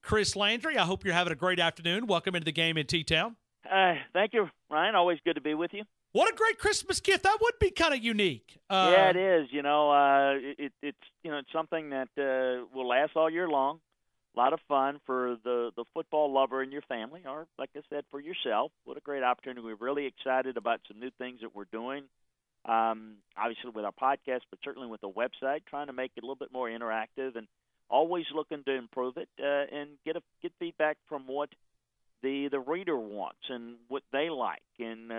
Chris Landry. I hope you're having a great afternoon. Welcome into the game in T-Town. Thank you, Ryan. Always good to be with you. What a great Christmas gift. That would be kind of unique. Yeah, it is. It's something that will last all year long. A lot of fun for the football lover in your family, or, like I said, for yourself. What a great opportunity. We're really excited about some new things that we're doing, obviously with our podcast, but certainly with the website, trying to make it a little bit more interactive and always looking to improve it and get feedback from what the reader wants and what they like. And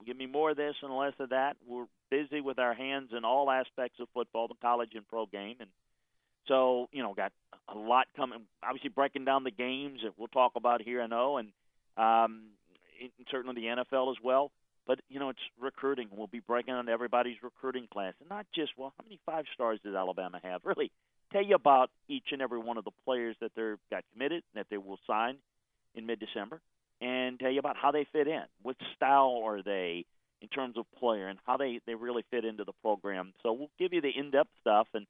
give me more of this and less of that. We're busy with our hands in all aspects of football, the college and pro game. And so, got a lot coming, obviously breaking down the games that we'll talk about here, I know, and certainly the NFL as well. But, it's recruiting. We'll be breaking on everybody's recruiting class. And not just, how many 5-stars does Alabama have? Really tell you about each and every one of the players that they've got committed, that they will sign in mid-December, and tell you about how they fit in. What style are they in terms of player and how they really fit into the program. So we'll give you the in-depth stuff. And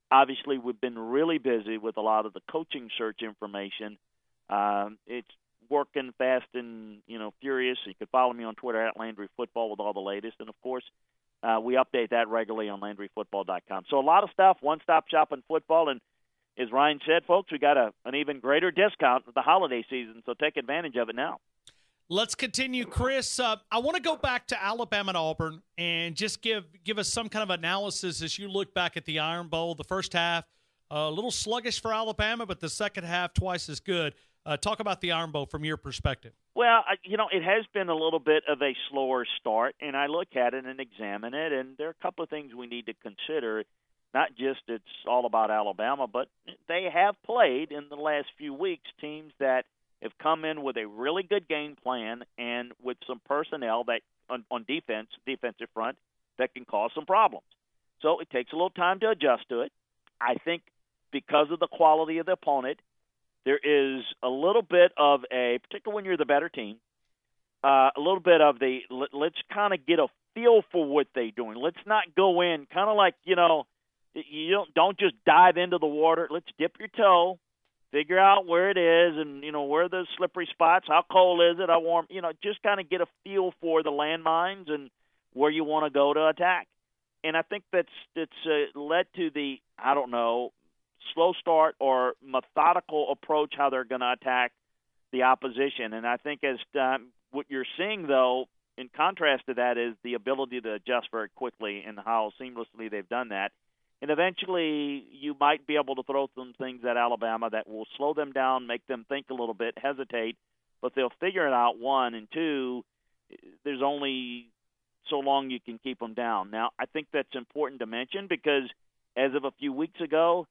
obviously we've been really busy with a lot of the coaching search information. It's working fast and, furious. You can follow me on Twitter at Landry Football with all the latest. And, of course, we update that regularly on LandryFootball.com. So a lot of stuff, one-stop shop in football. And as Ryan said, folks, we got an even greater discount with the holiday season, so take advantage of it now. Let's continue, Chris. I want to go back to Alabama and Auburn and just give us some kind of analysis as you look back at the Iron Bowl. The first half, a little sluggish for Alabama, but the second half twice as good. Talk about the Iron Bowl from your perspective. Well, it has been a little bit of a slower start, and I look at it and examine it, and there are a couple of things we need to consider. Not just it's all about Alabama, but they have played in the last few weeks teams that have come in with a really good game plan and with some personnel that on defensive front, that can cause some problems. So it takes a little time to adjust to it. I think because of the quality of the opponent, there is a little bit of particularly when you're the better team, a little bit of let's kind of get a feel for what they're doing. Let's not go in kind of like, you don't just dive into the water. Let's dip your toe, figure out where it is and, where are the slippery spots, how cold is it, how warm, just kind of get a feel for the landmines and where you want to go to attack. And I think that's led to the, slow start or methodical approach how they're going to attack the opposition. And I think as what you're seeing, though, in contrast to that is the ability to adjust very quickly and how seamlessly they've done that. And eventually you might be able to throw some things at Alabama that will slow them down, make them think a little bit, hesitate, but they'll figure it out, one. And two, there's only so long you can keep them down. Now, I think that's important to mention because as of a few weeks ago,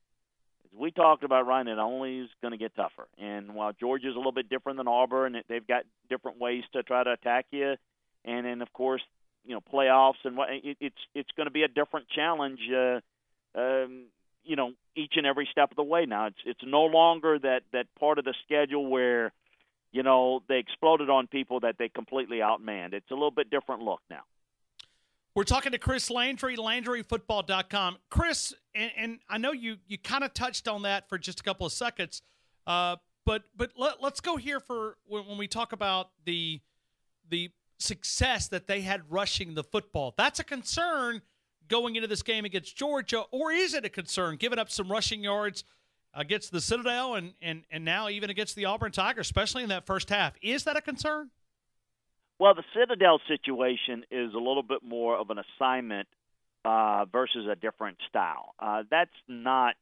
as we talked about, Ryan, it only is going to get tougher. And while Georgia's a little bit different than Auburn, they've got different ways to try to attack you. And then, of course, playoffs, and it's going to be a different challenge each and every step of the way now. It's no longer that part of the schedule where, they exploded on people that they completely outmanned. It's a little bit different look now. We're talking to Chris Landry, LandryFootball.com. Chris, and I know you kind of touched on that for just a couple of seconds, but let's go here for when we talk about the success that they had rushing the football. That's a concern going into this game against Georgia, or is it a concern giving up some rushing yards against the Citadel and now even against the Auburn Tigers, especially in that first half? Is that a concern? Well, the Citadel situation is a little bit more of an assignment versus a different style. That's not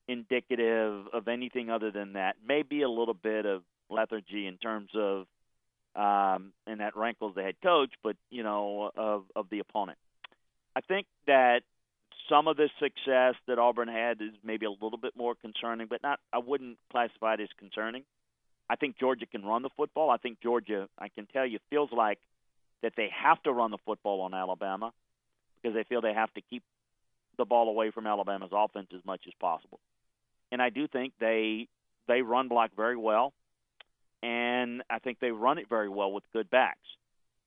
indicative of anything other than that. Maybe a little bit of lethargy in terms of, and that rankles the head coach, but, of the opponent. I think that some of the success that Auburn had is maybe a little bit more concerning, but I wouldn't classify it as concerning. I think Georgia can run the football. I think Georgia, I can tell you, feels like that they have to run the football on Alabama because they feel they have to keep the ball away from Alabama's offense as much as possible. And I do think they run block very well, and I think they run it very well with good backs.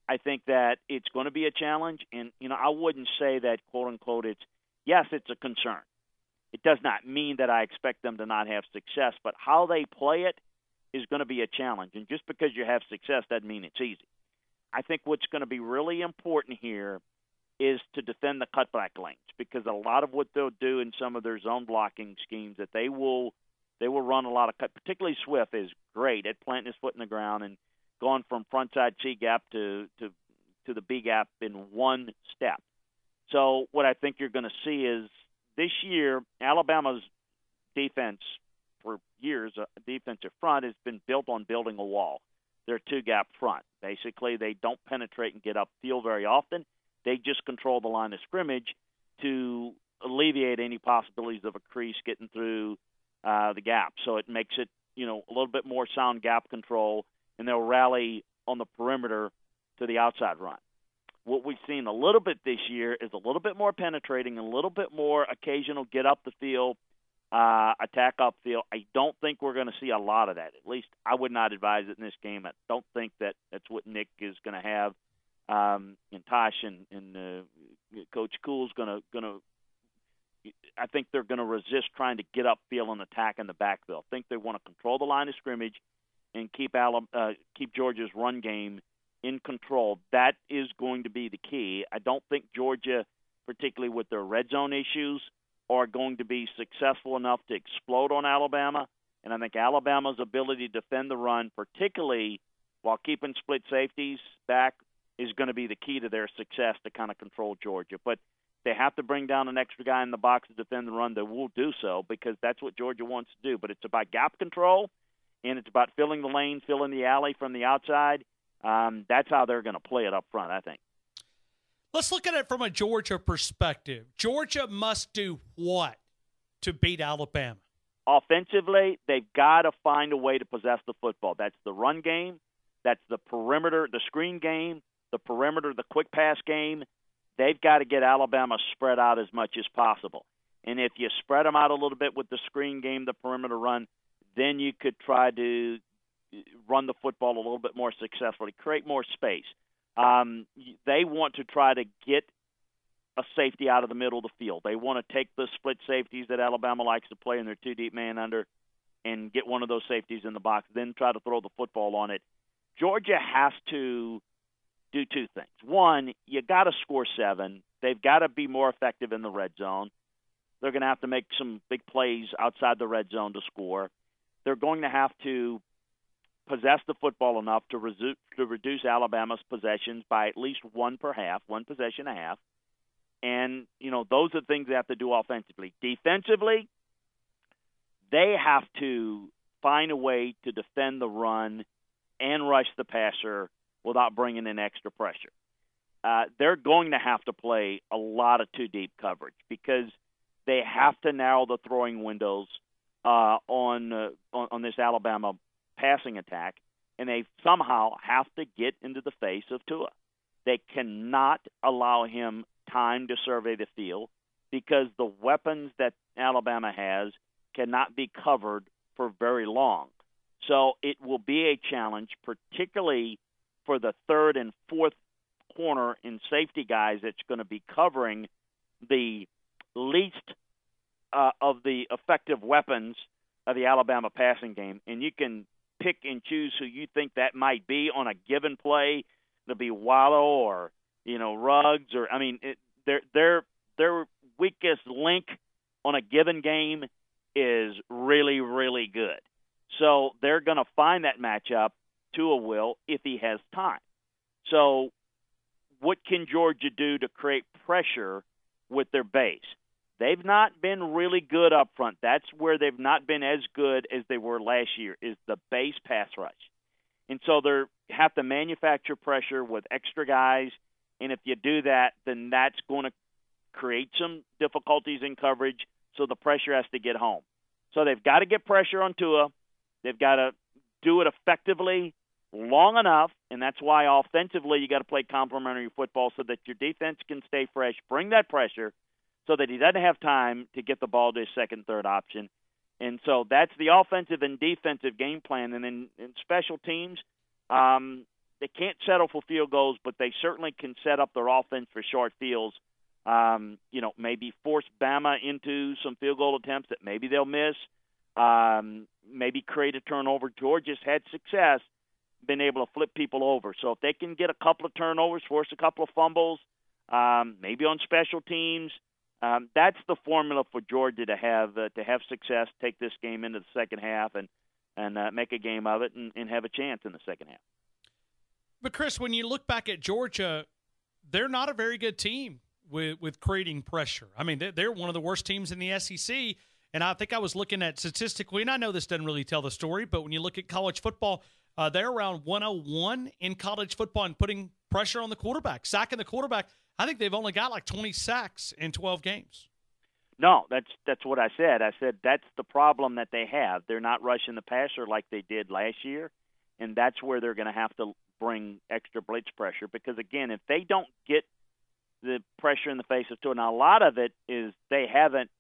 I think that it's going to be a challenge, and, I wouldn't say that, quote-unquote, it's a concern. It does not mean that I expect them to not have success, but how they play it is going to be a challenge. And just because you have success doesn't mean it's easy. I think what's going to be really important here is to defend the cutback lanes, because a lot of what they'll do in some of their zone blocking schemes, that they will run a lot of cut. Particularly Swift is great at planting his foot in the ground and going from frontside C gap to the B gap in one step. So what I think you're going to see is this year Alabama's defense for years, defensive front has been built on building a wall. They're two-gap front. Basically, they don't penetrate and get upfield very often. They just control the line of scrimmage to alleviate any possibilities of a crease getting through the gap. So it makes it, a little bit more sound gap control, and they'll rally on the perimeter to the outside run. What we've seen a little bit this year is a little bit more penetrating, a little bit more occasional get up the field, attack upfield. I don't think we're going to see a lot of that. At least I would not advise it in this game. I don't think that's what Nick is going to have. And Tosh and Coach Cool's going to. I think they're going to resist trying to get upfield and attack in the backfield. I think they want to control the line of scrimmage and keep Georgia's run game in control. That is going to be the key. I don't think Georgia, particularly with their red zone issues, are going to be successful enough to explode on Alabama. And I think Alabama's ability to defend the run, particularly while keeping split safeties back, is going to be the key to their success to kind of control Georgia. But they have to bring down an extra guy in the box to defend the run. They will do so because that's what Georgia wants to do. But it's about gap control, and it's about filling the lane, filling the alley from the outside. That's how they're going to play it up front, I think. Let's look at it from a Georgia perspective. Georgia must do what to beat Alabama? Offensively, they've got to find a way to possess the football. That's the run game. That's the perimeter, the screen game, the perimeter, the quick pass game. They've got to get Alabama spread out as much as possible. And if you spread them out a little bit with the screen game, the perimeter run, then you could try to run the football a little bit more successfully, create more space. They want to try to get a safety out of the middle of the field. They want to take the split safeties that Alabama likes to play in their two-deep man under and get one of those safeties in the box, then try to throw the football on it. Georgia has to do two things. One, you got to score 7. They've got to be more effective in the red zone. They're going to have to make some big plays outside the red zone to score. They're going to have to possess the football enough to reduce Alabama's possessions by at least one per half, one possession a half. And, those are things they have to do offensively. Defensively, they have to find a way to defend the run and rush the passer without bringing in extra pressure. They're going to have to play a lot of two-deep coverage because they have to narrow the throwing windows on this Alabama passing attack, and they somehow have to get into the face of Tua. They cannot allow him time to survey the field because the weapons that Alabama has cannot be covered for very long. So it will be a challenge, particularly for the third and fourth corner and safety guys that's going to be covering the least of the effective weapons of the Alabama passing game. And you can pick and choose who you think that might be on a given play. It'll be Wallow or, Ruggs or, their weakest link on a given game is really, really good. So they're going to find that matchup, Tua will, if he has time. So what can Georgia do to create pressure with their base? They've not been really good up front. That's where they've not been as good as they were last year, is the base pass rush. And so they have to manufacture pressure with extra guys, and if you do that, then that's going to create some difficulties in coverage, so the pressure has to get home. So they've got to get pressure on Tua. They've got to do it effectively long enough, and that's why offensively you got to play complementary football so that your defense can stay fresh, bring that pressure so that he doesn't have time to get the ball to his second, third option. And so that's the offensive and defensive game plan. And then in special teams, they can't settle for field goals, but they certainly can set up their offense for short fields maybe force Bama into some field goal attempts that maybe they'll miss, maybe create a turnover. Georgia's had success been able to flip people over. So if they can get a couple of turnovers, force a couple of fumbles, maybe on special teams, that's the formula for Georgia to have success, take this game into the second half and make a game of it and have a chance in the second half. But, Chris, when you look back at Georgia, they're not a very good team with creating pressure. I mean, they're one of the worst teams in the SEC, and I think I was looking at statistically, and I know this doesn't really tell the story, but when you look at college football, they're around 101 in college football and putting pressure on the quarterback, sacking the quarterback. I think they've only got like 20 sacks in 12 games. No, that's what I said. I said that's the problem that they have. They're not rushing the passer like they did last year, and that's where they're going to have to bring extra blitz pressure because, again, if they don't get the pressure in the face of Tua, now a lot of it is they haven't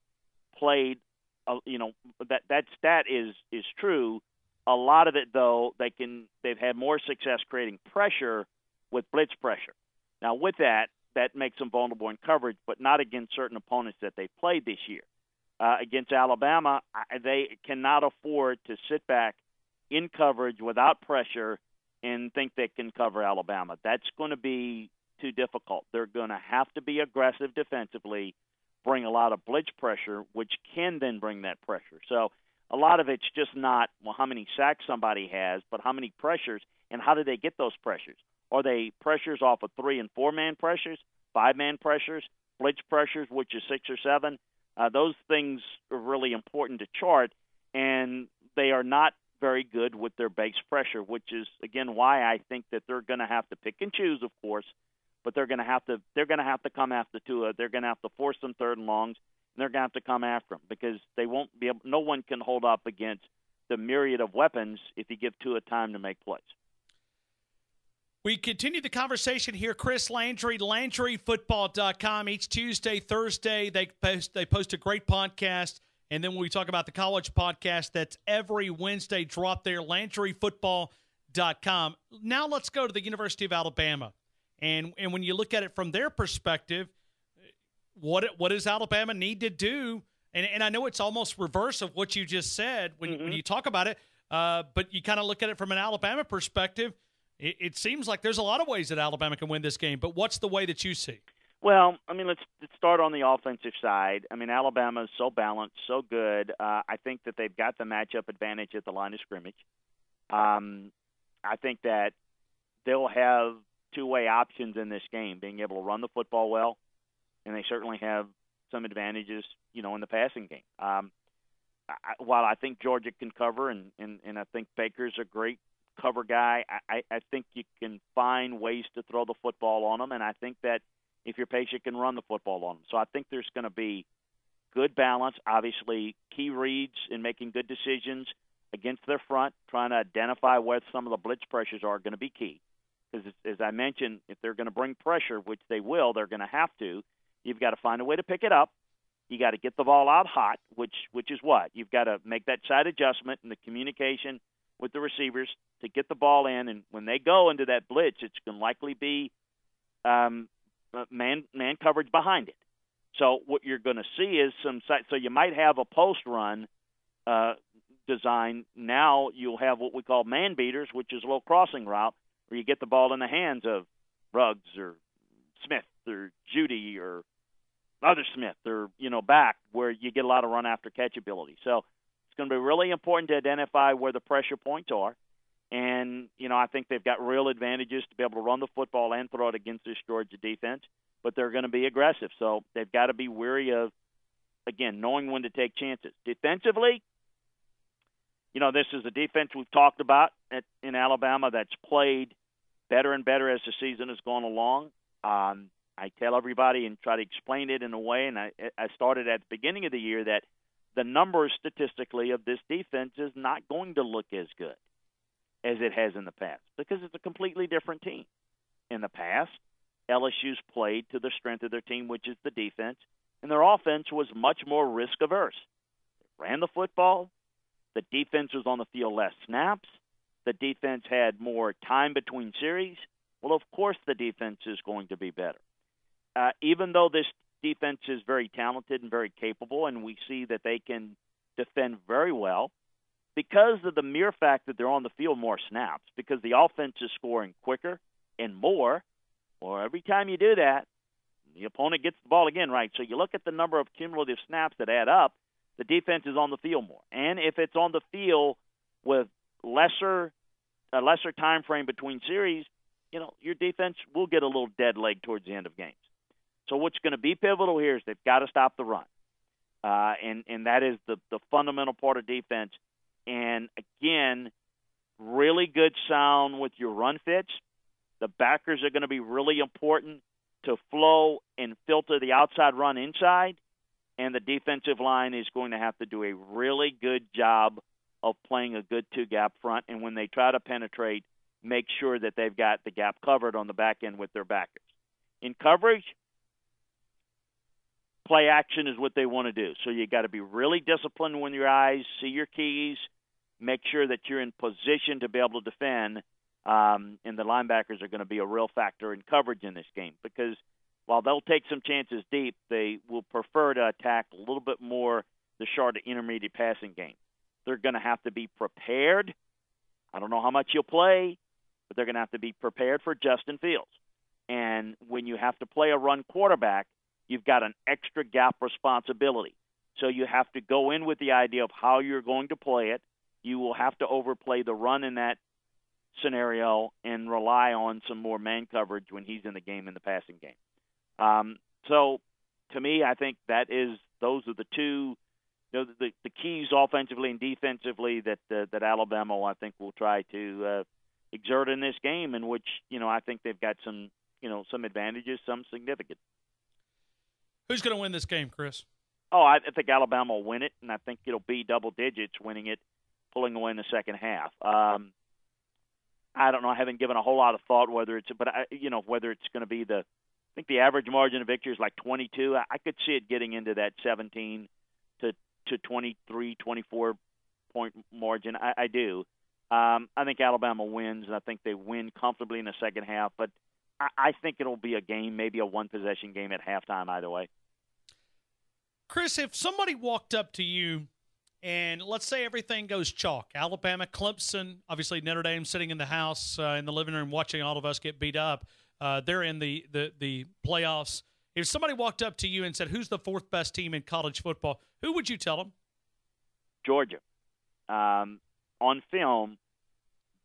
played, that stat is true. A lot of it, though, they've had more success creating pressure with blitz pressure. Now, with that makes them vulnerable in coverage, but not against certain opponents that they played this year. Against Alabama, they cannot afford to sit back in coverage without pressure and think they can cover Alabama. That's going to be too difficult. They're going to have to be aggressive defensively, bring a lot of blitz pressure, which can then bring that pressure. So a lot of it's just not, how many sacks somebody has, but how many pressures and how do they get those pressures? Are they pressures off of 3- and 4-man pressures, 5-man pressures, blitz pressures, which is 6 or 7? Those things are really important to chart, and they are not very good with their base pressure, which is, again, why I think that they're going to have to pick and choose, of course, but they're going to have to come after Tua. They're going to have to force some third and longs, and they're going to have to come after him because they won't be able. No one can hold up against the myriad of weapons if you give Tua time to make plays. We continue the conversation here. Chris Landry, LandryFootball.com. Each Tuesday, Thursday, they post a great podcast. And then when we talk about the college podcast, that's every Wednesday. Drop there, LandryFootball.com. Now let's go to the University of Alabama. And when you look at it from their perspective, what does Alabama need to do? And I know it's almost reverse of what you just said when you talk about it, but you kind of look at it from an Alabama perspective. It seems like there's a lot of ways that Alabama can win this game, but what's the way that you see? Well, I mean, let's start on the offensive side. I mean, Alabama is so balanced, so good. I think that they've got the matchup advantage at the line of scrimmage. I think that they'll have two-way options in this game, being able to run the football well, and they certainly have some advantages, in the passing game. While I think Georgia can cover, and I think Baker's a great cover guy, I think you can find ways to throw the football on them, and I think that if you're patient, can run the football on them. So I think there's going to be good balance, obviously key reads in making good decisions against their front, trying to identify where some of the blitz pressures are going to be key. Because as I mentioned, if they're going to bring pressure, which they will, they're going to have to, you've got to find a way to pick it up. You got to get the ball out hot, which is what? You've got to make that side adjustment and the communication with the receivers to get the ball in. And when they go into that blitz, it's going to likely be man coverage behind it. So what you're going to see is so you might have a post run design. Now you'll have what we call man beaters, which is a little crossing route where you get the ball in the hands of Ruggs or Smith or Judy or other Smith or back, where you get a lot of run after catch ability. So it's going to be really important to identify where the pressure points are. And, I think they've got real advantages to be able to run the football and throw it against this Georgia defense, but they're going to be aggressive. So they've got to be wary of, again, knowing when to take chances. Defensively, this is a defense we've talked about in Alabama that's played better and better as the season has gone along. I tell everybody and try to explain it in a way, and I started at the beginning of the year, that the numbers statistically of this defense is not going to look as good as it has in the past because it's a completely different team. In the past, LSU's played to the strength of their team, which is the defense, and their offense was much more risk-averse. They ran the football. The defense was on the field less snaps. The defense had more time between series. Well, of course the defense is going to be better. Even though this defense is very talented and very capable, and we see that they can defend very well because of the mere fact that they're on the field more snaps, because the offense is scoring quicker and more. Well, every time you do that, the opponent gets the ball again, right? So you look at the number of cumulative snaps that add up, the defense is on the field more. And if it's on the field with a lesser time frame between series, your defense will get a little dead leg towards the end of games. So what's going to be pivotal here is they've got to stop the run. And that is the fundamental part of defense. And, again, really good sound with your run fits. The backers are going to be really important to flow and filter the outside run inside. And the defensive line is going to have to do a really good job of playing a good two-gap front. And when they try to penetrate, make sure that they've got the gap covered on the back end with their backers. In coverage, play action is what they want to do. So you got to be really disciplined with your eyes, see your keys, make sure that you're in position to be able to defend. And the linebackers are going to be a real factor in coverage in this game because while they'll take some chances deep, they will prefer to attack a little bit more the short to intermediate passing game. They're going to have to be prepared. I don't know how much you'll play, but they're going to have to be prepared for Justin Fields. And when you have to play a run quarterback, you've got an extra gap responsibility. So you have to go in with the idea of how you're going to play it. You will have to overplay the run in that scenario and rely on some more man coverage when he's in the game in the passing game. So to me, I think those are the two, the keys offensively and defensively that Alabama, I think, will try to exert in this game, in which I think they've got some advantages, some significant. Who's going to win this game, Chris? Oh, I think Alabama will win it, and I think it'll be double digits winning it, pulling away in the second half. I don't know. I haven't given a whole lot of thought whether it's going to be I think the average margin of victory is like 22. I could see it getting into that 17 to 23, 24 point margin. I do. I think Alabama wins, and I think they win comfortably in the second half. But I think it'll be a game, maybe a one-possession game at halftime either way. Chris, if somebody walked up to you and let's say everything goes chalk, Alabama, Clemson, obviously Notre Dame sitting in the house in the living room watching all of us get beat up. They're in the playoffs. If somebody walked up to you and said, who's the fourth best team in college football, who would you tell them? Georgia. On film,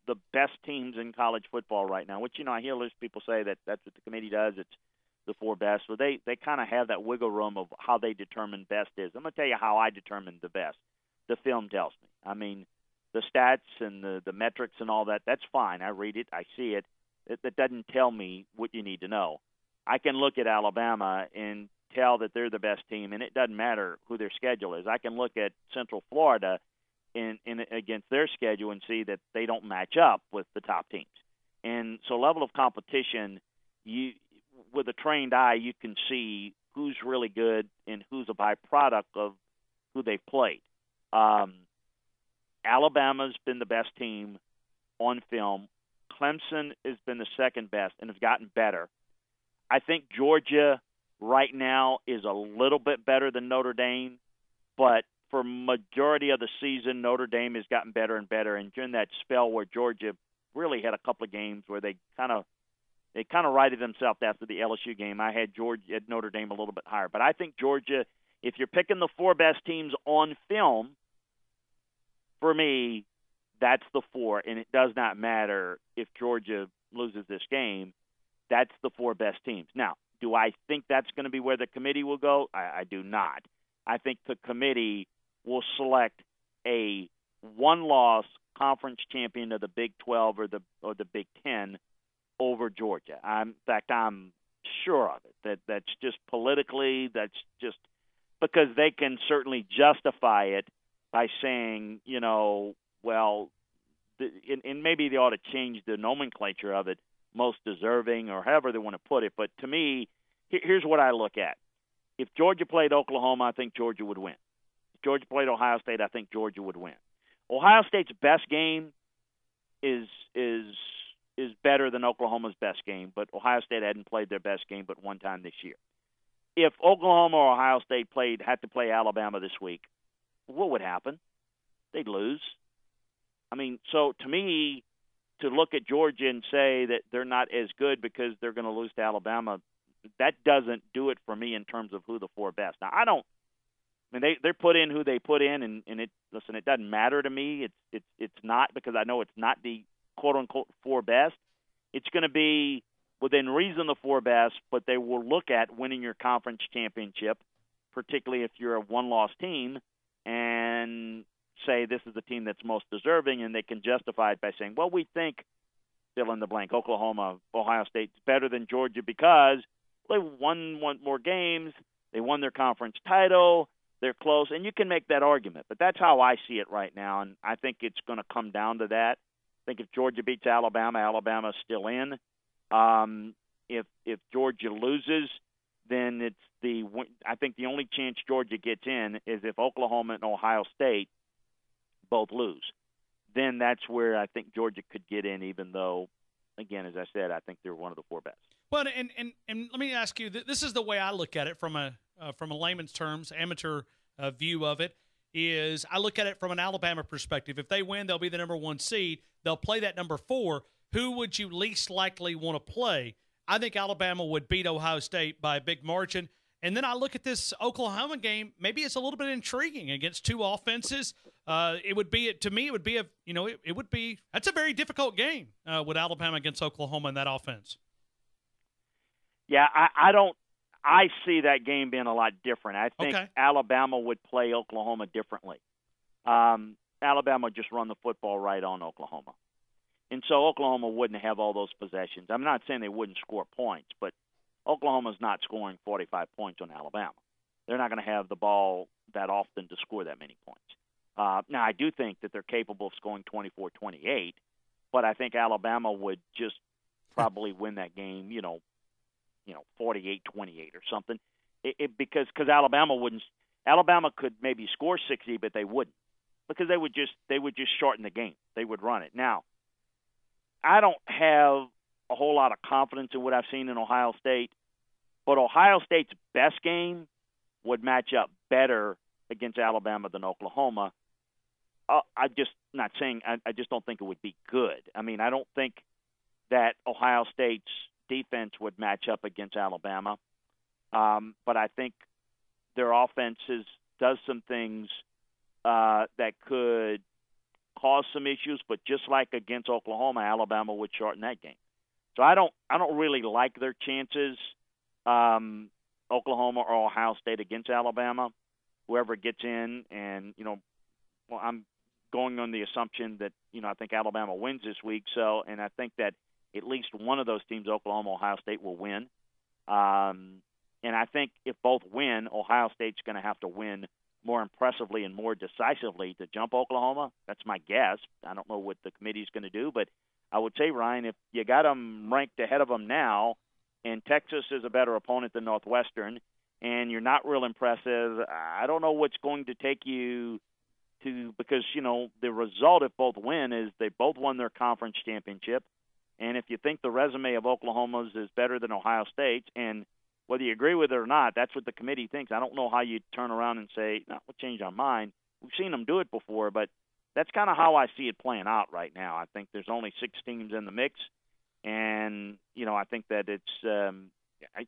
the best teams in college football right now, which, I hear those people say that that's what the committee does. It's the four best. So they kind of have that wiggle room of how they determine best is. I'm going to tell you how I determine the best. The film tells me. I mean, the stats and the metrics and all that, that's fine. I read it. I see it. That doesn't tell me what you need to know. I can look at Alabama and tell that they're the best team, and it doesn't matter who their schedule is. I can look at Central Florida in against their schedule and see that they don't match up with the top teams. And so level of competition, with a trained eye, you can see who's really good and who's a byproduct of who they've played. Alabama's been the best team on film. Clemson has been the second best and has gotten better. I think Georgia right now is a little bit better than Notre Dame, but for majority of the season, Notre Dame has gotten better and better. And during that spell where Georgia really had a couple of games where they kind of righted themselves after the LSU game, I had Notre Dame a little bit higher. But I think Georgia, if you're picking the four best teams on film, for me, that's the four, and it does not matter if Georgia loses this game. That's the four best teams. Now, do I think that's going to be where the committee will go? I do not. I think the committee will select a one-loss conference champion of the Big 12 or the Big 10 over Georgia. In fact, I'm sure of it. That's just politically, that's just because they can certainly justify it by saying, well, and maybe they ought to change the nomenclature of it, most deserving or however they want to put it. But to me, here's what I look at. If Georgia played Oklahoma, I think Georgia would win. If Georgia played Ohio State, I think Georgia would win. Ohio State's best game is better than Oklahoma's best game, but Ohio State hadn't played their best game but one time this year. if Oklahoma or Ohio State had to play Alabama this week, what would happen? They'd lose. I mean, so to me, to look at Georgia and say that they're not as good because they're going to lose to Alabama, that doesn't do it for me in terms of who the four best. Now, I mean, they put in who they put in, and it doesn't matter to me. It's not, because I know it's not the quote unquote four best. It's going to be within reason the four best, but they will look at winning your conference championship, particularly if you're a one-loss team, and say this is the team that's most deserving, and they can justify it by saying, well, we think, fill in the blank, Oklahoma, Ohio State's better than Georgia because they won more games, they won their conference title, they're close, and you can make that argument. But that's how I see it right now, and I think it's going to come down to that. I think if Georgia beats Alabama, Alabama's still in. If Georgia loses, then I think the only chance Georgia gets in is if Oklahoma and Ohio State both lose. Then that's where I think Georgia could get in, even though, again, as I said, I think they're one of the four best. Well, and let me ask you, this is the way I look at it from a layman's terms, amateur view of it, is I look at it from an Alabama perspective. If they win, they'll be the number 1 seed. They'll play that number 4. Who would you least likely want to play? I think Alabama would beat Ohio State by a big margin. And then I look at this Oklahoma game. Maybe it's a little bit intriguing against two offenses. It would be that's a very difficult game with Alabama against Oklahoma in that offense. Yeah, I see that game being a lot different. I think Alabama would play Oklahoma differently. Alabama just run the football right on Oklahoma. And so Oklahoma wouldn't have all those possessions. I'm not saying they wouldn't score points, but Oklahoma's not scoring 45 points on Alabama. They're not going to have the ball that often to score that many points. Now, I do think that they're capable of scoring 24-28, but I think Alabama would just probably win that game, 48-28 or something. Because Alabama could maybe score 60, but they wouldn't, because they would just shorten the game. They would run it. Now, I don't have a whole lot of confidence in what I've seen in Ohio State, but Ohio State's best game would match up better against Alabama than Oklahoma. I just don't think it would be good. I mean, I don't think that Ohio State's defense would match up against Alabama, but I think their offense does some things that could cause some issues, but just like against Oklahoma, Alabama would shorten that game. So I don't really like their chances, Oklahoma or Ohio State against Alabama, whoever gets in. And, I'm going on the assumption that, I think Alabama wins this week. So, and I think that at least one of those teams, Oklahoma, Ohio State, will win. And I think if both win, Ohio State's going to have to win more impressively and more decisively to jump Oklahoma. That's my guess. I don't know what the committee's going to do, but I would say, Ryan, if you got them ranked ahead of them now, and Texas is a better opponent than Northwestern, and you're not real impressive, I don't know what's going to take you to, because, the result, if both win, is they both won their conference championship. And if you think the resume of Oklahoma's is better than Ohio State's, and whether you agree with it or not, that's what the committee thinks. I don't know how you turn around and say, no, we'll change our mind. We've seen them do it before, but that's kind of how I see it playing out right now. I think there's only 6 teams in the mix, and, I think that it's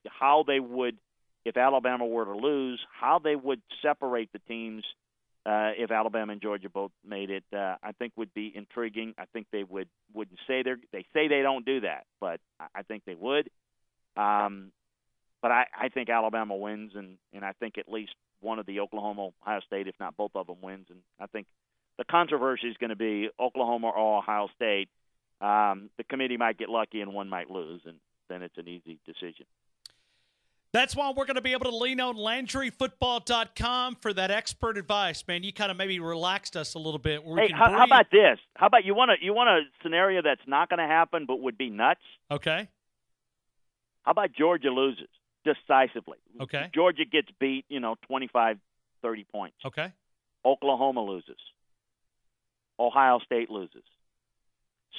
how they would, if Alabama were to lose, how they would separate the teams if Alabama and Georgia both made it, I think would be intriguing. I think they wouldn't say they say they don't do that, but I think they would. But I think Alabama wins, and I think at least one of the Oklahoma, Ohio State, if not both of them, wins. And I think the controversy is going to be Oklahoma or Ohio State. The committee might get lucky and one might lose, and then it's an easy decision. That's why we're going to be able to lean on LandryFootball.com for that expert advice, man. You kind of maybe relaxed us a little bit. Hey, how about this? How about you want a scenario that's not going to happen but would be nuts? Okay. How about Georgia loses decisively? Okay. Georgia gets beat, 25, 30 points. Okay. Oklahoma loses. Ohio State loses.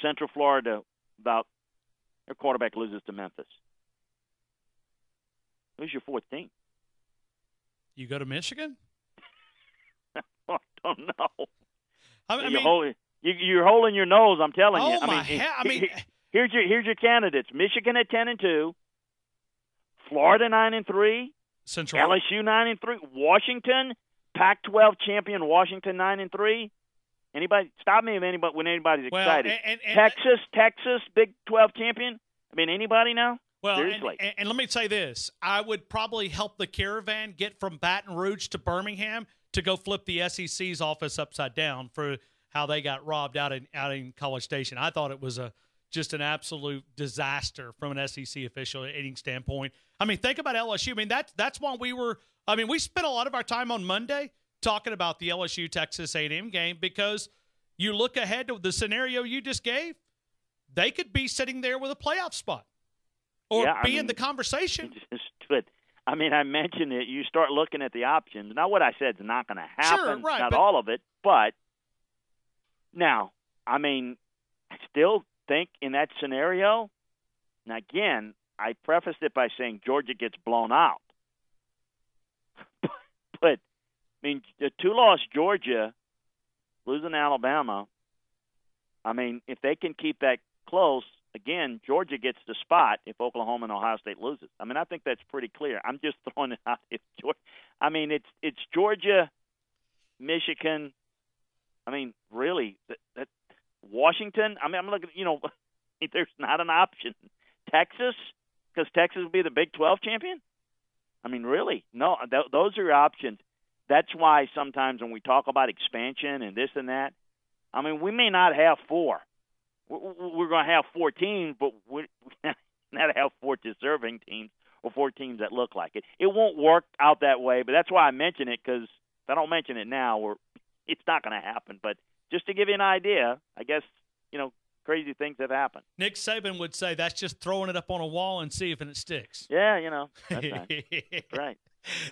Central Florida, their quarterback loses to Memphis. Who's your fourth team? You go to Michigan? I don't know. I mean, you're holding your nose. I'm telling you. Here's your candidates: Michigan at 10-2, Florida 9-3, Central LSU 9-3, Washington, Pac-12 champion Washington 9-3. Anybody stop me when anybody's excited? And Texas, Big 12 champion. I mean, anybody now? Well, seriously. And let me say this: I would probably help the Caravan get from Baton Rouge to Birmingham to go flip the SEC's office upside down for how they got robbed out in College Station. I thought it was just an absolute disaster from an SEC officiating standpoint. I mean, think about LSU. I mean, that's why we spent a lot of our time on Monday talking about the LSU Texas A&M game, because you look ahead to the scenario you just gave, they could be sitting there with a playoff spot or in the conversation. I mean, I mentioned it. You start looking at the options. Now, what I said is not going to happen. Sure, right, not all of it, but now, I mean, I still think in that scenario, now again, I prefaced it by saying Georgia gets blown out. But, I mean, the two-loss Georgia, losing to Alabama, I mean, if they can keep that close, again, Georgia gets the spot if Oklahoma and Ohio State loses. I mean, I think that's pretty clear. I'm just throwing it out. It's Georgia, Michigan. I mean, really, that Washington. I mean, I'm looking. There's not an option. Texas, because Texas will be the Big 12 champion. I mean, really, no. Those are options. That's why sometimes when we talk about expansion and this and that, I mean, we may not have 4. We're going to have 4 teams, but we're not have 4 deserving teams or 4 teams that look like it. It won't work out that way, but that's why I mention it, because if I don't mention it now, it's not going to happen. But just to give you an idea, I guess, crazy things have happened. Nick Saban would say that's just throwing it up on a wall and see if it sticks. Yeah, that's right.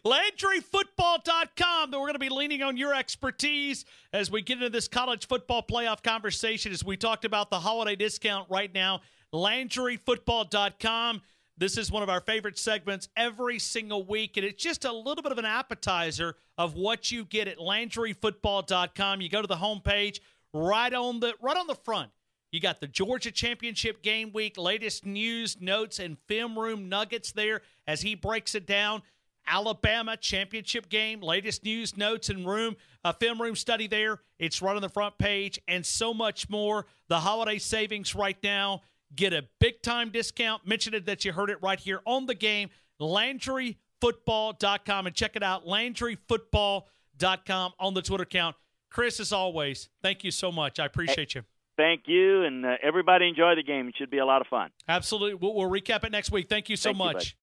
LandryFootball.com. We're going to be leaning on your expertise as we get into this college football playoff conversation, as we talked about the holiday discount right now. LandryFootball.com. This is one of our favorite segments every single week, and it's just a little bit of an appetizer of what you get at LandryFootball.com. You go to the homepage, right on the front. You got the Georgia Championship game week, latest news, notes, and film room nuggets there as he breaks it down. Alabama championship game, latest news, notes, and film room study there. It's right on the front page, and so much more. The holiday savings right now. Get a big-time discount. Mention it that you heard it right here on the game. LandryFootball.com, and check it out, LandryFootball.com on the Twitter account. Chris, as always, thank you so much. I appreciate you. Thank you, and everybody enjoy the game. It should be a lot of fun. Absolutely. We'll recap it next week. Thank you so much.